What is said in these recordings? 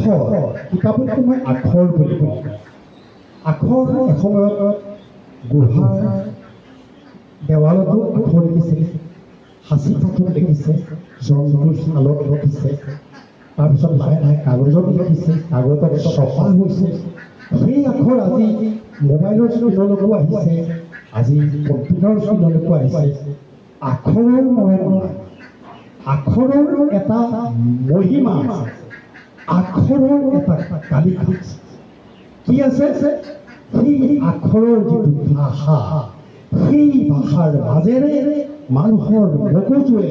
আখৰ কিতাপতকৈ মই আখৰ বুলি কওঁ। আখৰ এসময়ত গুহাৰ দেৱালতো আখৰ লিখিছিল, সাঁচি কাঠত লিখিছে, জন্তুৰ ছালত লিখিছে, তাৰপিছত লাহে লাহে কাগজত লিখিছে, কাগজত ছপা হৈছে। সেই আখৰ আজি মোবাইলৰ স্ক্ৰীণলৈকো আহিছে, আজি কম্পিউটাৰৰ স্ক্ৰীণলৈকো আহিছে। আখৰৰ মৰম, আখৰৰ এটা মহিমা আছে, আখৰৰ এটা কালিকা আছে। কি আছে? সেই আখৰৰ যিটো ভাষা, সেই ভাষাৰ মাজেৰে মানুহৰ মগজুৱে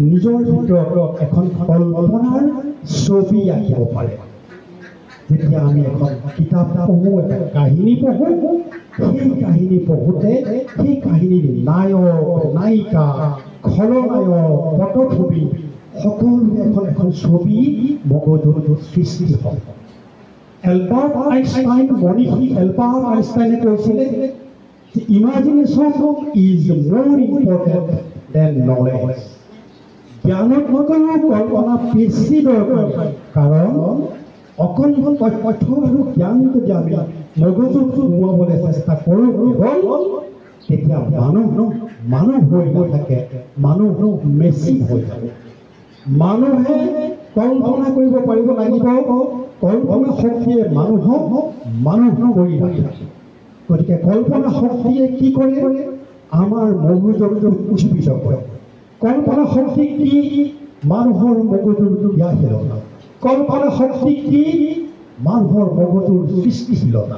নিজৰ ভিতৰত এখন কল্পনাৰ ছবি আঁকিব পাৰে। যেতিয়া আমি এখন কিতাপ পঢ়োঁ, এটা কাহিনী পঢ়োঁ, সেই কাহিনী পঢ়োঁতে সেই কাহিনীৰ নায়ক, নায়িকা, খলনায়ক, পটভূমি সকলোৱে এখন এখন ছবি মগজুত সৃষ্টি হয়। এলবাৰ্ট আইনষ্টাইন, মনীষী এলবাৰ্ট আইনষ্টাইনে কৈছিলে, imagination is more important than knowledge. জ্ঞানতকৈও কল্পনা বেছি দৰকাৰ, কাৰণ অকল তথ্য আৰু জ্ঞান যদি আমি মগজুত সোমোৱাবলৈ চেষ্টা কৰোঁ, তেতিয়া মানুহ হৈ নাথাকে, মানুহ মেচিন হৈ যাব। মানুহে কল্পনা কৰিব পাৰিব লাগিব, কল্পনা শক্তিয়ে মানুহক মানুহ কৰি ৰাখে। গতিকে কল্পনা শক্তিয়ে কি কৰে? আমাৰ মগজুক উজ্জীৱিত কৰে। কল্পনা শক্তি কি? মানুহৰ মগজুৰ ক্ৰিয়াশীলতা। কল্পনা শক্তি কি? মানুহৰ মগজুৰ সৃষ্টিশীলতা।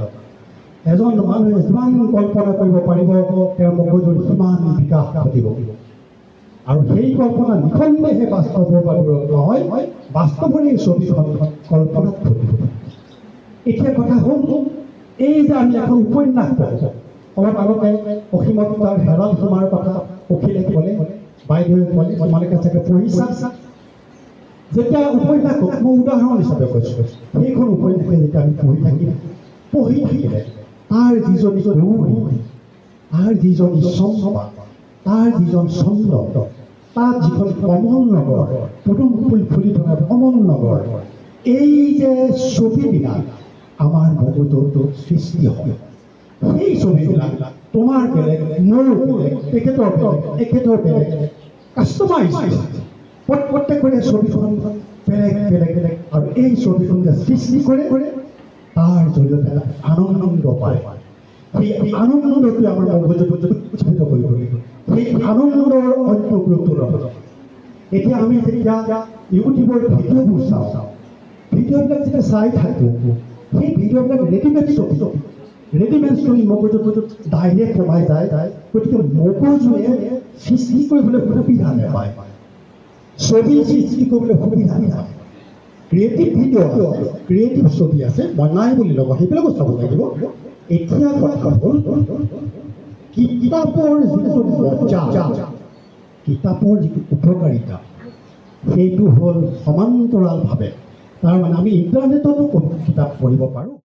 এজন মানুহে যিমান কল্পনা কৰিব পাৰিব, তেওঁৰ মগজুৰ সিমান বিকাশ ঘটিব। আৰু সেই কল্পনা নিখন্দেহে বাস্তৱ নহয়, বাস্তৱৰে ছবিখন কল্পনাত ঘটিব। এতিয়া কথা হ'ল, এই যে আমি এখন উপন্যাস পঢ়োঁ, অলপ আগতে অসীমত তাৰ হেৰাল সীমাৰ কথা অখিলে ক'লে, বাইদেৱে ক'লে, তোমালোকে চাগে পঢ়িছা। যেতিয়া উপন্যাস মই উদাহৰণ হিচাপে কৈছোঁ, সেইখন উপন্যাসে যেতিয়া আমি পঢ়ি থাকিলে তাৰ যিজনী গৌৰী, তাৰ যিজনী চম্পা, তাৰ যিজন চন্দ্ৰ, তাত যিখন কমল নগৰ, পদুম ফুল ফুলি থকা কমল নগৰ, এই যে ছবিবিলাক আমাৰ মগজুত সৃষ্টি হয়। সেই ছবিবিলাক তোমাৰ বেলেগ, মোৰ বেলেগ, তেখেতৰ বেলেগ, এখেতৰ বেলেগ, কাষ্টমাইজ। প্ৰত্যেকৰে ছবিখন বেলেগ বেলেগ বেলেগ, আৰু এই ছবিখন যে সৃষ্টি কৰে, তাৰ জৰিয়তে আনন্দ পায়। সেই আনন্দটোৱে আমাৰ মগজুত উজ্জীৱিত কৰিব লাগিব। সেই আনন্দৰ অন্য গুৰুত্ব নহয়। এতিয়া আমি যেতিয়া ইউটিউবৰ ভিডিঅ'বোৰ চাওঁ, ভিডিঅ'বিলাক যেতিয়া চাই থাকোঁ, সেই ভিডিঅ'বিলাক ৰেডিমেড ছবি, ৰেডিমেড ছবি মগজুত ডাইৰেক্ট সোমাই যায়। গতিকে মগজুৱে সৃষ্টি কৰিবলৈ সুবিধা নাপায়, ছবি সৃষ্টি কৰিবলৈ সুবিধা নাপায়। ক্ৰিয়েটিভ ভিডিঅ' আছে, ক্ৰিয়েটিভ ছবি আছে, মই নাই বুলি নকওঁ, সেইবিলাকো চাব লাগিব। এতিয়া কথা হ'ল, কিতাপৰ যিটো মজা, কিতাপৰ যিটো উপকাৰিতা, সেইটো হ'ল সমান্তৰালভাৱে। তাৰমানে আমি ইণ্টাৰনেটতো কিতাপ পঢ়িব পাৰোঁ।